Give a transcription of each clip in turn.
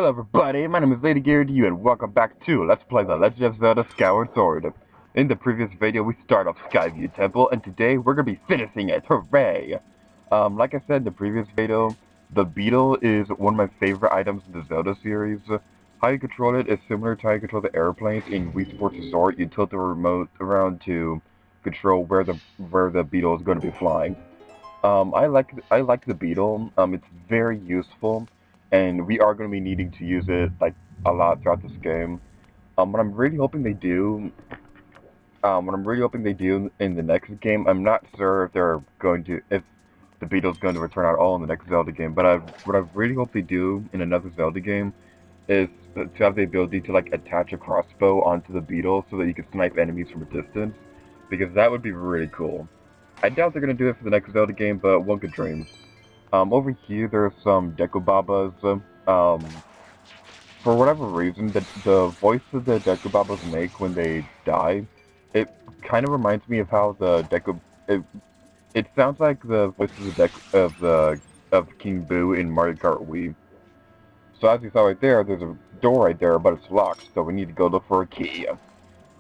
Hello everybody, my name is Lady Gear to you and welcome back to Let's Play The Legend of Zelda Skyward Sword. In the previous video we start off Skyview Temple and today we're going to be finishing it, hooray! Like I said in the previous video, the beetle is one of my favorite items in the Zelda series. How you control it is similar to how you control the airplanes in Wii Sports Resort. You tilt the remote around to control where the beetle is going to be flying. I like the beetle, it's very useful. And we are going to be needing to use it like a lot throughout this game. What I'm really hoping they do, in the next game, I'm not sure if the Beetle's going to return at all in the next Zelda game. But what I really hope they do in another Zelda game is to have the ability to like attach a crossbow onto the Beetle so that you can snipe enemies from a distance, because that would be really cool. I doubt they're going to do it for the next Zelda game, but one could dream. Over here, there's some Dekubabas. For whatever reason, the voice that the Dekubabas make when they die, it kind of reminds me of how it sounds like the voice of King Boo in Mario Kart Wii. So as you saw right there, there's a door right there, but it's locked, so we need to go look for a key.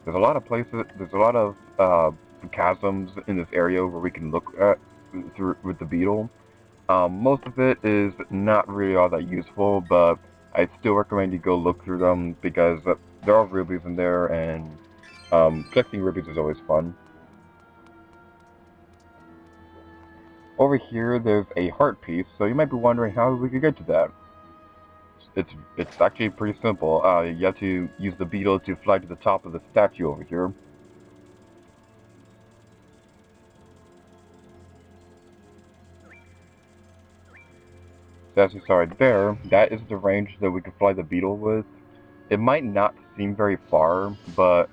There's a lot of chasms in this area where we can look at through with the beetle. Most of it is not really all that useful, but I still recommend you go look through them because there are rubies in there, and collecting rubies is always fun. Over here, there's a heart piece, so you might be wondering how we could get to that. It's actually pretty simple. You have to use the beetle to fly to the top of the statue over here. So as you saw right there, that is the range that we can fly the beetle with. It might not seem very far, but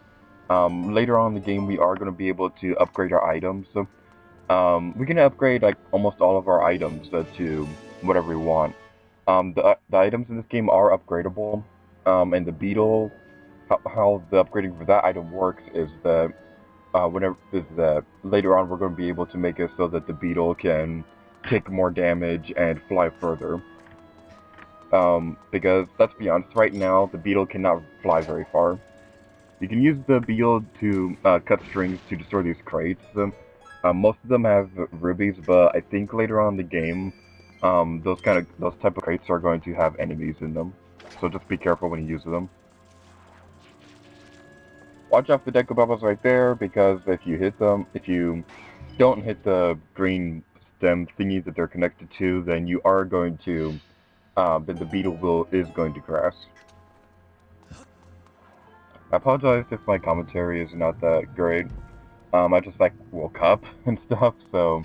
later on in the game we are going to be able to upgrade our items. We can upgrade like almost all of our items to whatever we want. The items in this game are upgradable, and the beetle, how the upgrading for that item works is that later on we're going to be able to make it so that the beetle can take more damage and fly further. Because let's be honest, right now the beetle cannot fly very far. You can use the beetle to cut strings to destroy these crates. Most of them have rubies, but I think later on in the game, those type of crates are going to have enemies in them. So just be careful when you use them. Watch out for the Dekubabas right there, because if you don't hit the green stem thingy that they're connected to, then you are going to, then the beetle is going to crash. I apologize if my commentary is not that great. I just like woke up and stuff, so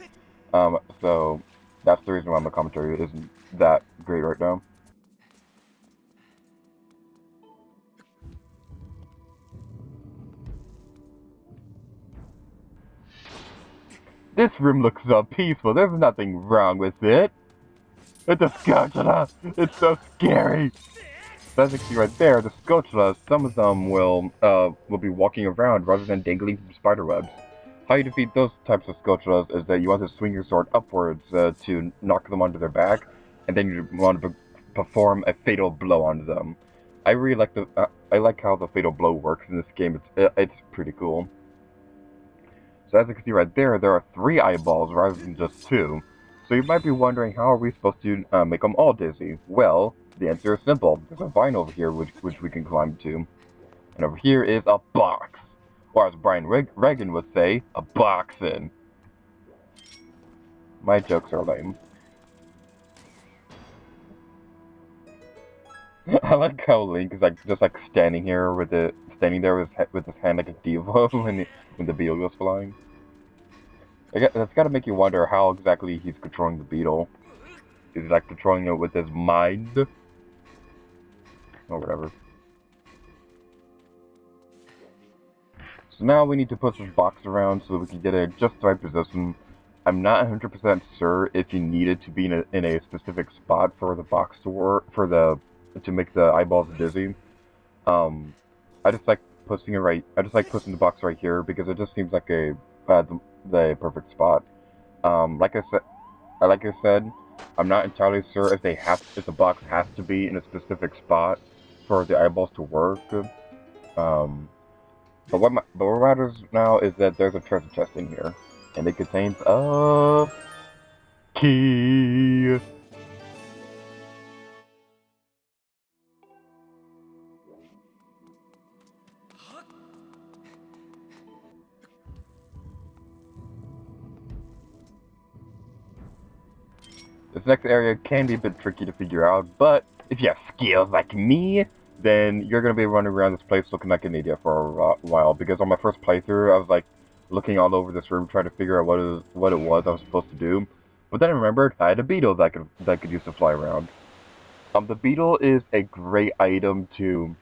that's the reason why my commentary isn't that great right now. This room looks so peaceful. There's nothing wrong with it. It's a Skulltula. It's so scary. So as you can see right there, the Skulltulas, some of them will be walking around rather than dangling from spider webs. How you defeat those types of Skulltulas is that you want to swing your sword upwards to knock them onto their back, and then you want to perform a fatal blow onto them. I really like I like how the fatal blow works in this game. It's pretty cool. So as you can see right there, there are 3 eyeballs rather than just 2. So you might be wondering, how are we supposed to make them all dizzy? Well, the answer is simple. There's a vine over here which we can climb to. And over here is a box. Or as Brian Regan would say, a boxin'. My jokes are lame. I like how Link is just standing there with his hand like a diva when the beetle goes flying. That's got to make you wonder how exactly he's controlling the beetle. Is he like controlling it with his mind? Or whatever. So now we need to push this box around so that we can get it just the right position. I'm not 100% sure if you need it to be in a specific spot for the box to work, to make the eyeballs dizzy. I just like pushing the box right here because it just seems like the perfect spot. Like I said, I'm not entirely sure if if the box has to be in a specific spot for the eyeballs to work. Um, but what matters now is that there's a treasure chest in here, and it contains a key. This next area can be a bit tricky to figure out, but if you have skills like me, then you're gonna be running around this place looking like an idiot for a while. Because on my first playthrough, I was like looking all over this room trying to figure out what it was I was supposed to do. But then I remembered I had a beetle that could use to fly around. The beetle is a great item to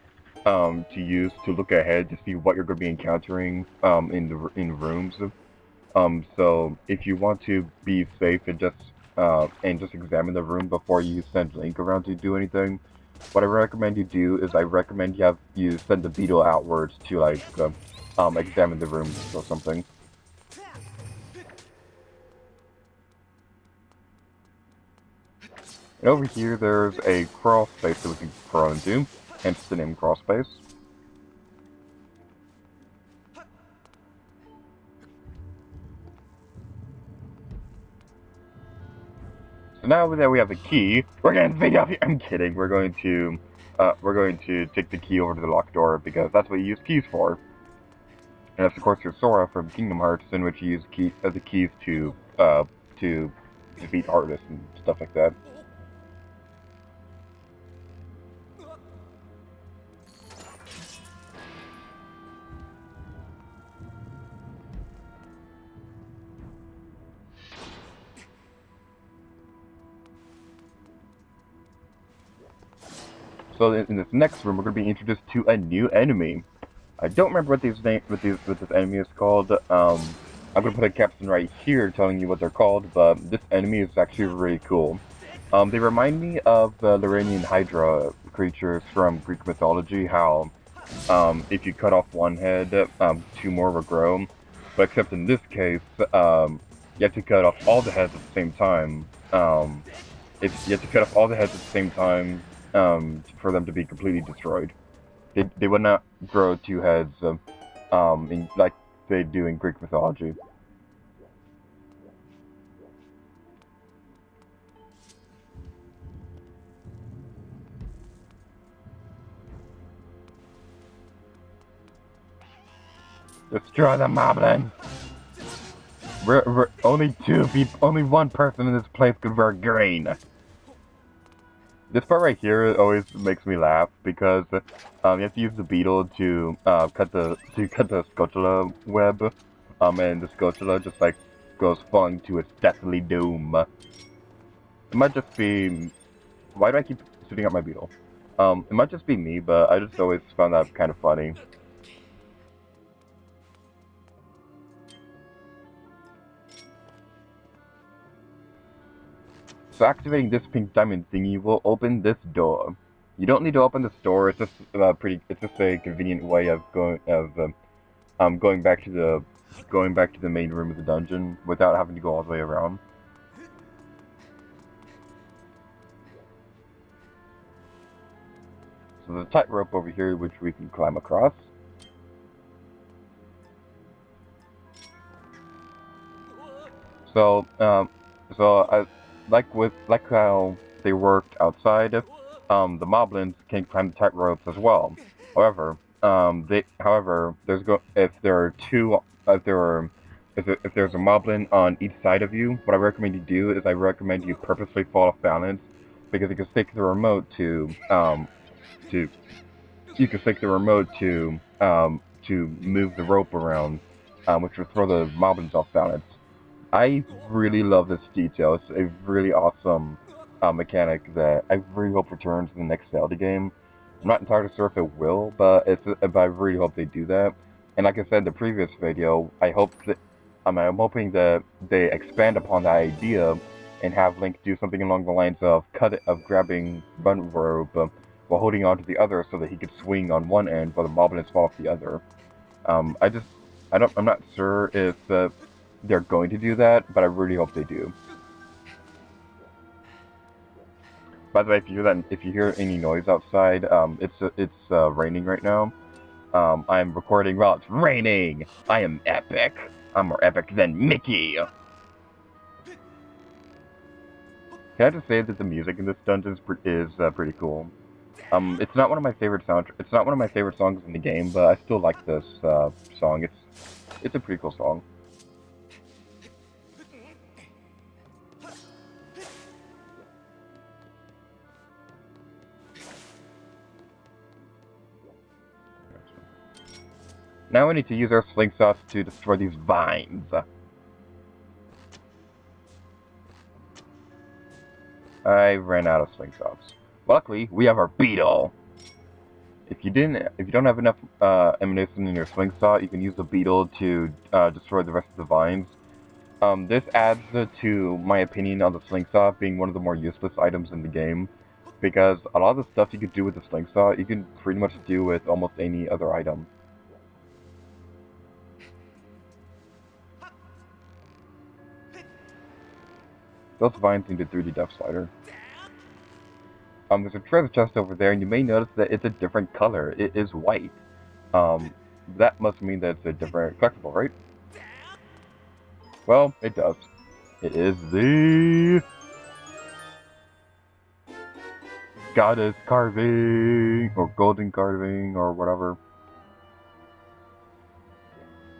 use to look ahead to see what you're going to be encountering in rooms. So if you want to be safe and just examine the room before you send Link around to do anything, what I recommend you do is I recommend you send the beetle outwards to like examine the room or something. And over here there's a crawl space that we can crawl into, hence the name crawl space. So now that we have the key, we're gonna video. I'm kidding. We're going to take the key over to the locked door because that's what you use keys for. And that's of course your Sora from Kingdom Hearts, in which you use the keys to defeat artists and stuff like that. So in this next room, we're going to be introduced to a new enemy. I don't remember what this enemy is called. I'm going to put a caption right here telling you what they're called, but this enemy is actually really cool. They remind me of the Lorrainian Hydra creatures from Greek mythology, how if you cut off one head, two more will grow. But except in this case, you have to cut off all the heads at the same time. You have to cut off all the heads at the same time for them to be completely destroyed. They would not grow two heads like they do in Greek mythology. Destroy the moblin! We're only one person in this place could wear green. This part right here always makes me laugh because you have to use the beetle to cut the Scotula web, and the Scotula just like goes falling to its deathly doom. It might just be, why do I keep shooting at my beetle? It might just be me, but I just always found that kind of funny. So activating this pink diamond thingy will open this door. You don't need to open this door. It's just it's just a convenient way of going back to the main room of the dungeon without having to go all the way around. So there's a tightrope over here which we can climb across. So I like how they worked outside. The moblins can climb the tightropes as well. However, if there's a moblin on each side of you, what I recommend you do is I recommend you purposely fall off balance, because you can stick the remote to move the rope around, which will throw the moblins off balance. I really love this detail. It's a really awesome mechanic that I really hope returns in the next Zelda game. I'm not entirely sure if it will, but I really hope they do that. And like I said in the previous video, I'm hoping that they expand upon that idea and have Link do something along the lines of grabbing one rope while holding on to the other, so that he could swing on one end while the moblins fall off the other. I'm not sure if they're going to do that, but I really hope they do. By the way, if you hear any noise outside, it's raining right now. I'm recording while it's raining. I am epic. I'm more epic than Mickey. Can I just say that the music in this dungeon is pretty cool? It's not one of my favorite It's not one of my favorite songs in the game, but I still like this song. It's a pretty cool song. Now we need to use our slingshots to destroy these vines. I ran out of slingshots. Luckily, we have our beetle. If you don't have enough ammunition in your slingshot, you can use the beetle to destroy the rest of the vines. This adds to my opinion on the slingshot being one of the more useless items in the game, because a lot of the stuff you could do with the slingshot, you can pretty much do with almost any other item. Those vines need a 3D depth slider. There's a treasure chest over there, and you may notice that it's a different color. It is white. That must mean that it's a different collectible, right? Well, it does. It is the goddess carving, or golden carving, or whatever.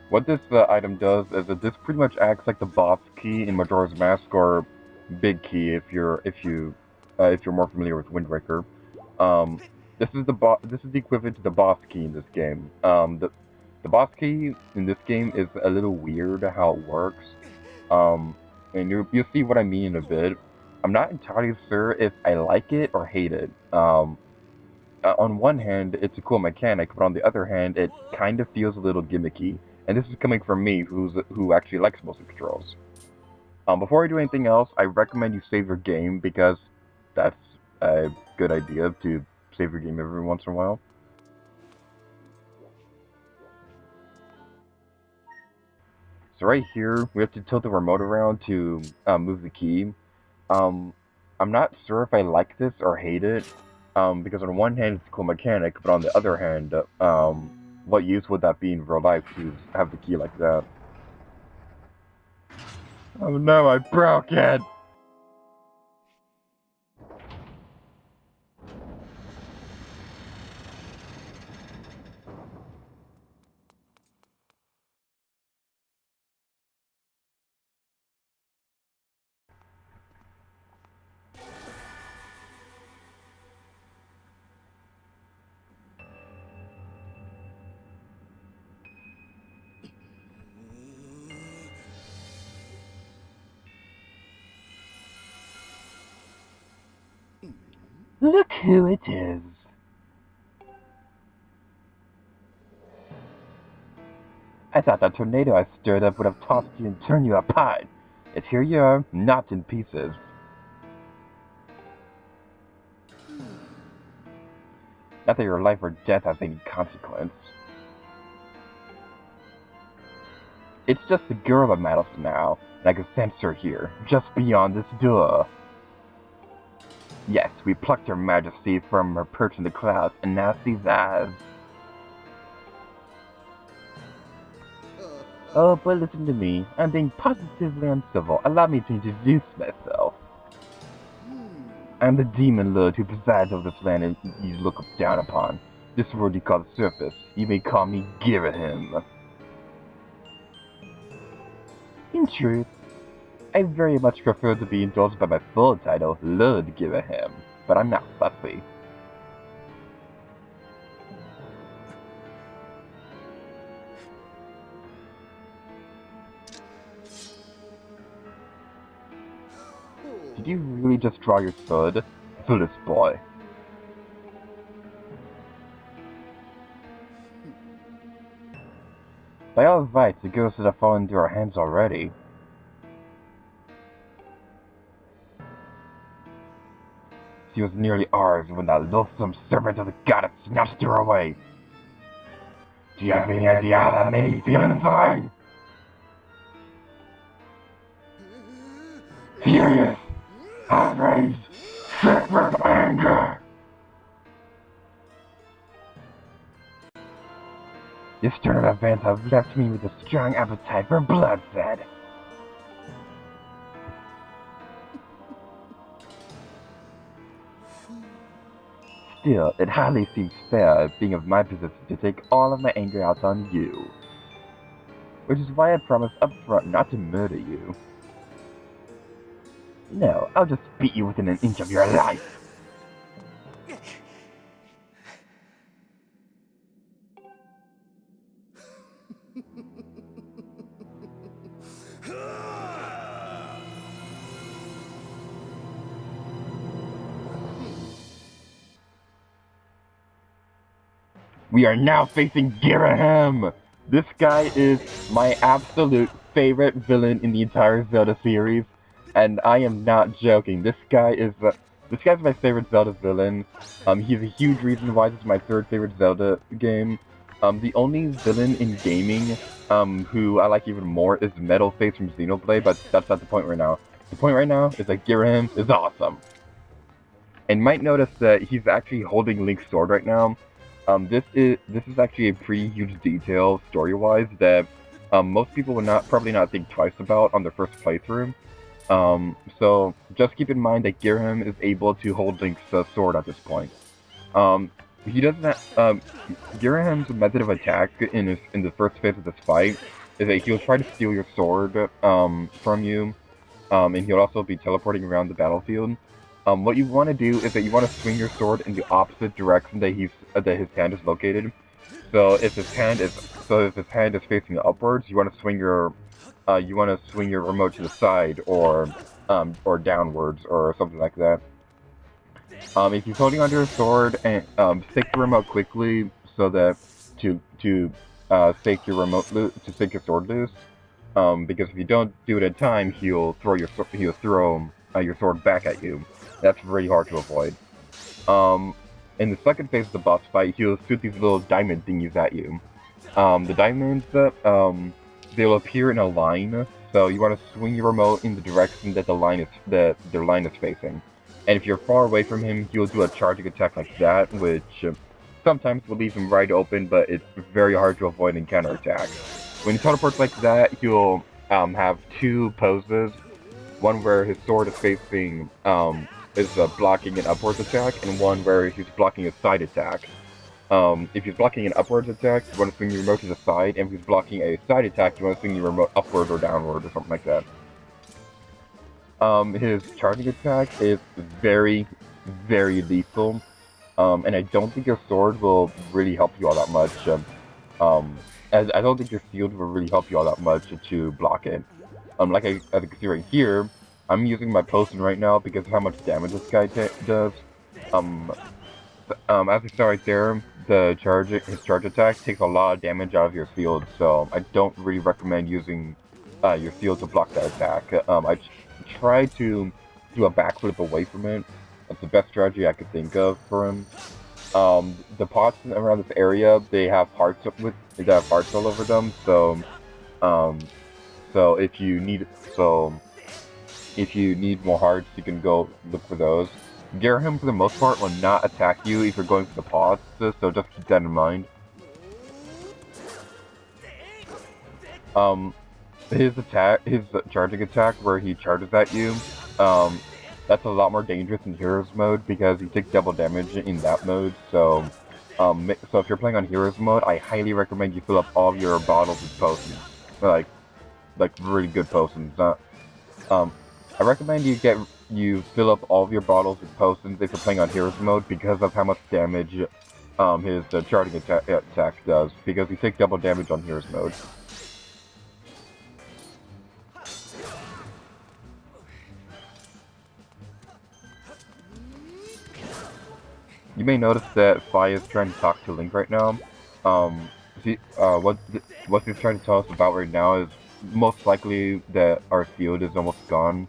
What this item does is that this pretty much acts like the boss key in Majora's Mask, or big key if you're more familiar with Wind Waker. This is the equivalent to the boss key in this game. The boss key in this game is a little weird how it works. And you'll see what I mean in a bit. I'm not entirely sure if I like it or hate it. On one hand, it's a cool mechanic, but on the other hand, it kind of feels a little gimmicky. And this is coming from me, who actually likes motion controls. Before you do anything else, I recommend you save your game, because that's a good idea to save your game every once in a while. So right here, we have to tilt the remote around to move the key. I'm not sure if I like this or hate it, because on one hand it's a cool mechanic, but on the other hand, what use would that be in real life to have the key like that? Oh no, I broke it! Look who it is! I thought that tornado I stirred up would have tossed you and turned you apart. Yet here you are, knocked in pieces. Not that your life or death has any consequence. It's just the girl that matters now, and I can sense her here, just beyond this door. Yes, we plucked her majesty from her perch in the clouds, and now she's ours. Oh, but listen to me. I'm being positively uncivil. Allow me to introduce myself. I'm the demon lord who presides over this land and you look down upon. This world you call the surface. You may call me Girahim. In truth, I very much prefer to be indulged by my full title, Lord Girahim, but I'm not fussy. Did you really just draw your sword? Foolish boy. By all rights, the girl should have fallen into our hands already. She was nearly ours when that loathsome servant of the goddess snatched her away. Do you have any idea how that made me feel inside? Furious! Outraged! sick with anger. This turn of events have left me with a strong appetite for bloodshed. Still, it hardly seems fair, being of my position, to take all of my anger out on you. Which is why I promised up front not to murder you. No, I'll just beat you within an inch of your life. We are now facing Girahim! This guy is my absolute favorite villain in the entire Zelda series, and I am not joking. This guy's my favorite Zelda villain. He's a huge reason why this is my third favorite Zelda game. The only villain in gaming, who I like even more is Metalface from Xenoblade, but that's not the point right now. The point right now is that Girahim is awesome. And you might notice that he's actually holding Link's sword right now. This is actually a pretty huge detail story-wise that most people would probably not think twice about on their first playthrough. So just keep in mind that Girahim is able to hold Link's sword at this point. He doesn't. Girahim's method of attack in the first phase of this fight is that he'll try to steal your sword from you, and he'll also be teleporting around the battlefield. What you want to do is that you want to swing your sword in the opposite direction that his hand is located. So if his hand is facing upwards, you want to swing your remote to the side or downwards or something like that. If he's holding onto your sword and stick the remote quickly so that to stake your sword loose. Because if you don't do it in time, he'll throw your sword back at you. That's really hard to avoid. In the second phase of the boss fight, he'll shoot these little diamond thingies at you. The diamonds, they'll appear in a line, so you want to swing your remote in the direction that their line is facing. And if you're far away from him, he'll do a charging attack like that, which sometimes will leave him right open, but it's very hard to avoid in counterattack. When he teleports like that, he'll have two poses. One where his sword is facing, blocking an upwards attack, and one where he's blocking a side attack. If he's blocking an upwards attack, you want to swing your remote to the side, and if he's blocking a side attack, you want to swing your remote upward or downward or something like that. His charging attack is very, very lethal, and I don't think your sword will really help you all that much. I don't think your shield will really help you all that much to block it. As you can see right here, I'm using my potion right now because of how much damage this guy does. As you saw right there, his charge attack takes a lot of damage out of your shield, so I don't really recommend using your shield to block that attack. I try to do a backflip away from it. That's the best strategy I could think of for him. The pots around this area, they have hearts all over them, so if you need more hearts, you can go look for those. Girahim, for the most part, will not attack you if you're going for the pots, so just keep that in mind. His charging attack, where he charges at you, that's a lot more dangerous in Heroes mode because you take double damage in that mode. So if you're playing on Heroes mode, I highly recommend you fill up all of your bottles with potions, like really good potions. I recommend you fill up all of your bottles with potions if you're playing on Heroes mode because of how much damage his charging attack does. Because you take double damage on Heroes mode. You may notice that Fi is trying to talk to Link right now. What he's trying to tell us about right now is most likely that our field is almost gone.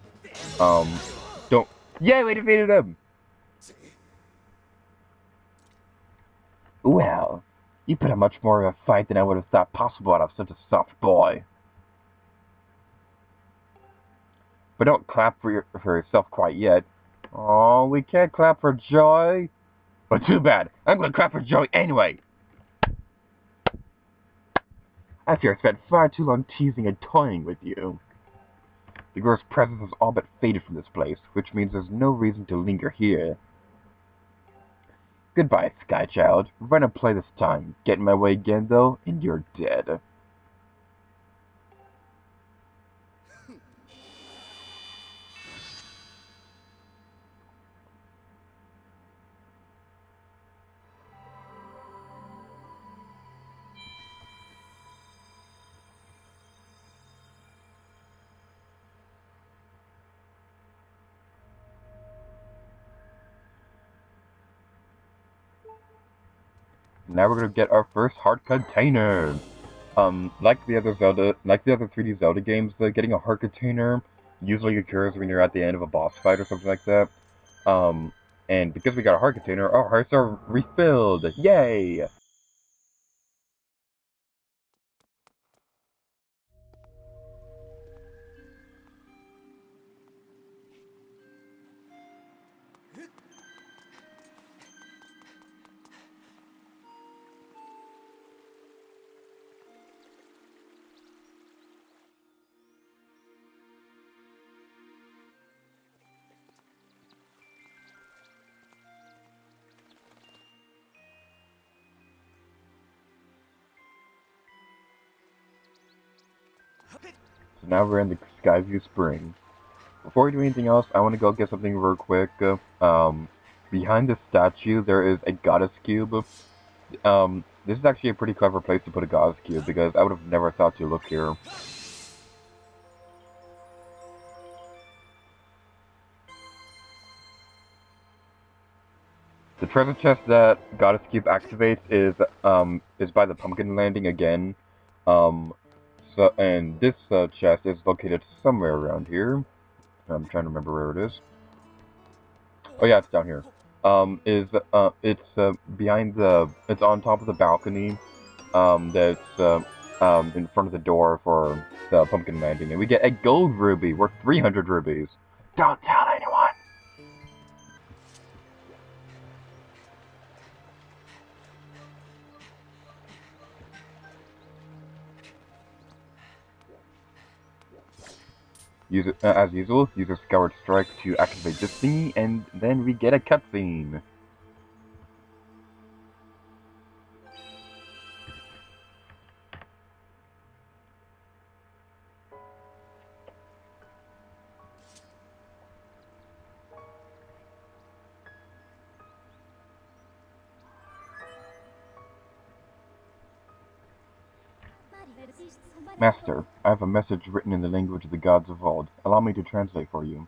Yay, we defeated him! Well, you put up much more of a fight than I would have thought possible out of such a soft boy. But don't clap for yourself quite yet. Oh, we can't clap for joy. But too bad. I'm gonna clap for joy anyway. I fear I spent far too long teasing and toying with you. The girl's presence has all but faded from this place, which means there's no reason to linger here. Goodbye, Sky Child. Run and play this time. Get in my way again, though, and you're dead. Now we're gonna get our first heart container. Like the other 3D Zelda games, getting a heart container usually occurs when you're at the end of a boss fight or something like that. Um, and because we got a heart container, our hearts are refilled. Yay! So now we're in the Skyview Spring. Before we do anything else, I want to go get something real quick. Behind the statue, there is a goddess cube. This is actually a pretty clever place to put a goddess cube because I would have never thought to look here. The treasure chest that Goddess Cube activates is by the pumpkin landing again. And this chest is located somewhere around here. I'm trying to remember where it is. Oh yeah, it's down here. It's behind it's on top of the balcony. That's in front of the door for the pumpkin landing, and we get a gold ruby worth 300 rubies. Don't tell anyone. As usual, use your Skyward Strike to activate this thingy, and then we get a cutscene. Master, I have a message written in the language of the gods of old. Allow me to translate for you.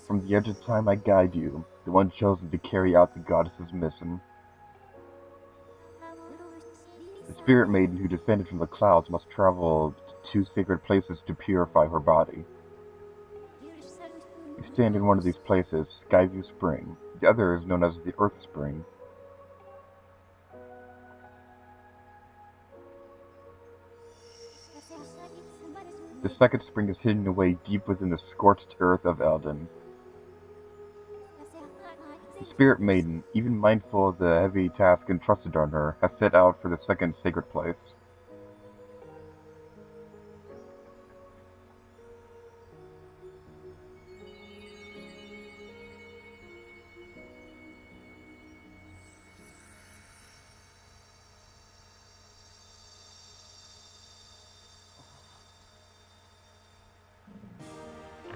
From the edge of time I guide you, the one chosen to carry out the goddess's mission. The spirit maiden who descended from the clouds must travel to 2 sacred places to purify her body. You stand in one of these places, Skyview Spring. The other is known as the Earth Spring. The second spring is hidden away deep within the scorched earth of Eldin. The Spirit Maiden, even mindful of the heavy task entrusted on her, has set out for the second sacred place.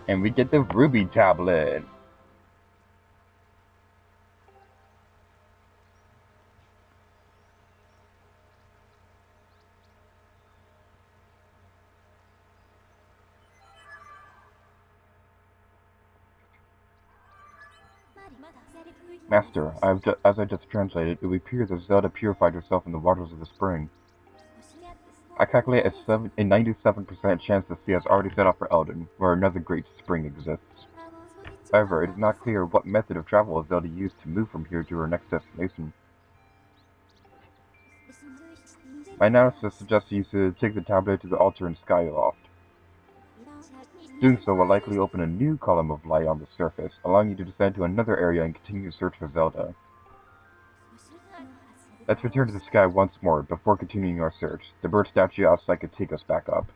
And we get the Ruby Tablet! Master, as I just translated, it would appear that Zelda purified herself in the waters of the spring. I calculate a 97% chance that she has already set off for Eldin, where another great spring exists. However, it is not clear what method of travel Zelda used to move from here to her next destination. My analysis suggests you to take the tablet to the altar in Skyloft. Doing so will likely open a new column of light on the surface, allowing you to descend to another area and continue to search for Zelda. Let's return to the sky once more before continuing our search. The bird statue outside could take us back up.